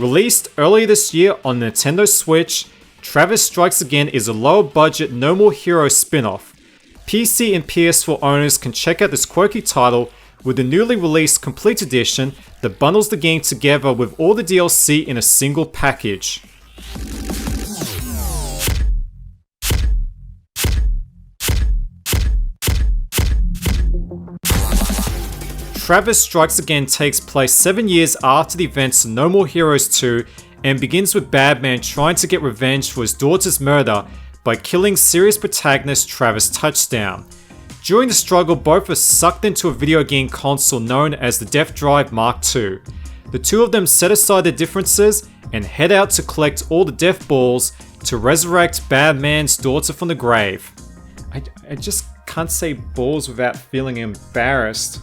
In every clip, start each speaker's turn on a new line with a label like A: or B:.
A: Released earlier this year on Nintendo Switch, Travis Strikes Again is a lower budget No More Heroes spin-off. PC and PS4 owners can check out this quirky title with the newly released Complete Edition that bundles the game together with all the DLC in a single package. Travis Strikes Again takes place 7 years after the events of No More Heroes 2 and begins with Batman trying to get revenge for his daughter's murder by killing series protagonist Travis Touchdown. During the struggle, both are sucked into a video game console known as the Death Drive Mark II. The two of them set aside their differences and head out to collect all the Death Balls to resurrect Batman's daughter from the grave. I just can't say balls without feeling embarrassed.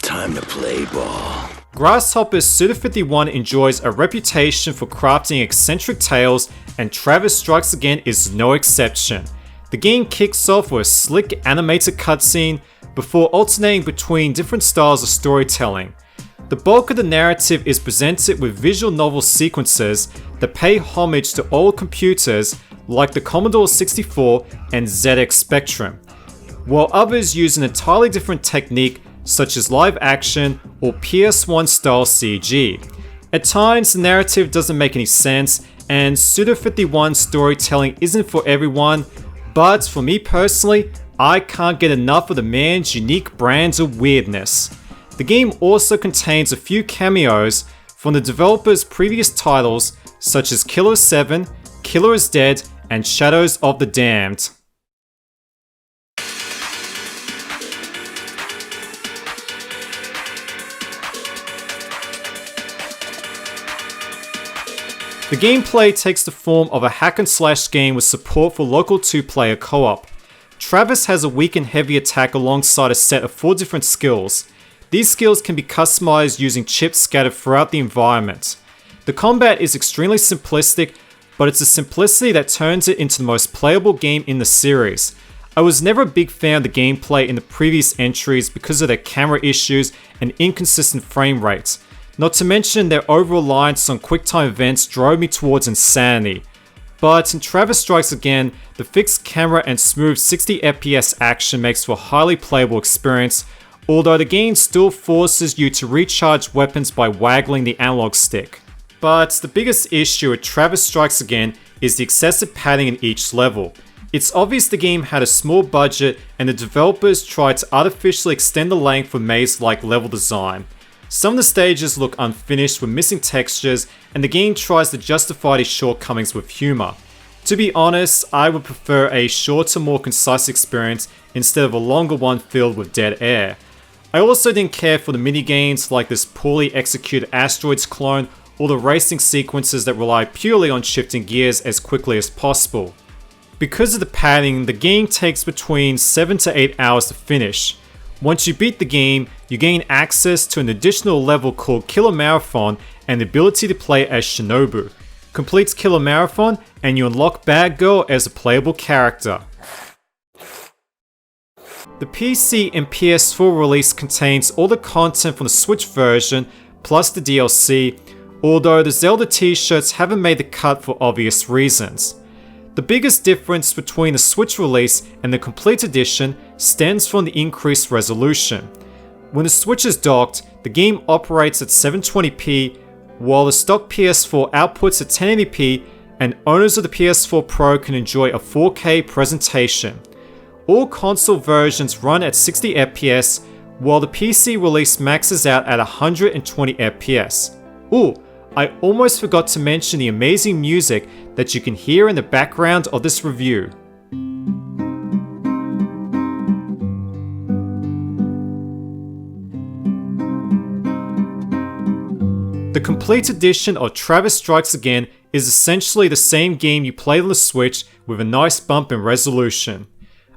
B: Time to play ball.
A: Grasshopper's Suda51 enjoys a reputation for crafting eccentric tales, and Travis Strikes Again is no exception. The game kicks off with a slick animated cutscene before alternating between different styles of storytelling. The bulk of the narrative is presented with visual novel sequences that pay homage to old computers like the Commodore 64 and ZX Spectrum, while others use an entirely different technique such as live action or PS1 style CG. At times, the narrative doesn't make any sense, and Suda51 storytelling isn't for everyone, but for me personally, I can't get enough of the man's unique brands of weirdness. The game also contains a few cameos from the developer's previous titles such as Killer 7, Killer is Dead, and Shadows of the Damned. The gameplay takes the form of a hack and slash game with support for local 2-player co-op. Travis has a weak and heavy attack alongside a set of 4 different skills. These skills can be customized using chips scattered throughout the environment. The combat is extremely simplistic, but it's a simplicity that turns it into the most playable game in the series. I was never a big fan of the gameplay in the previous entries because of their camera issues and inconsistent frame rates. Not to mention their over-reliance on QuickTime events drove me towards insanity. But in Travis Strikes Again, the fixed camera and smooth 60 FPS action makes for a highly playable experience, although the game still forces you to recharge weapons by waggling the analog stick. But the biggest issue with Travis Strikes Again is the excessive padding in each level. It's obvious the game had a small budget and the developers tried to artificially extend the length for maze-like level design. Some of the stages look unfinished with missing textures, and the game tries to justify these shortcomings with humor. To be honest, I would prefer a shorter, more concise experience instead of a longer one filled with dead air. I also didn't care for the minigames like this poorly executed Asteroids clone or the racing sequences that rely purely on shifting gears as quickly as possible. Because of the padding, the game takes between 7 to 8 hours to finish. Once you beat the game, you gain access to an additional level called Killer Marathon and the ability to play as Shinobu. Completes Killer Marathon and you unlock Bad Girl as a playable character. The PC and PS4 release contains all the content from the Switch version plus the DLC, although the Zelda t-shirts haven't made the cut for obvious reasons. The biggest difference between the Switch release and the Complete Edition stems from the increased resolution. When the Switch is docked, the game operates at 720p, while the stock PS4 outputs at 1080p, and owners of the PS4 Pro can enjoy a 4K presentation. All console versions run at 60 FPS, while the PC release maxes out at 120 FPS. Ooh, I almost forgot to mention the amazing music that you can hear in the background of this review. The Complete Edition of Travis Strikes Again is essentially the same game you played on the Switch with a nice bump in resolution.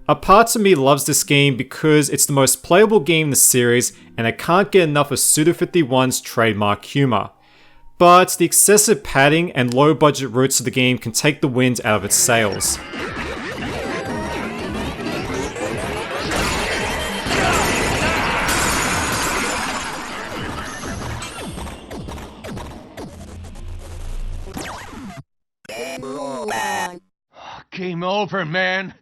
A: A part of me loves this game because it's the most playable game in the series and I can't get enough of Suda51's trademark humor. But the excessive padding and low budget roots of the game can take the wind out of its sails.
C: Game over, man.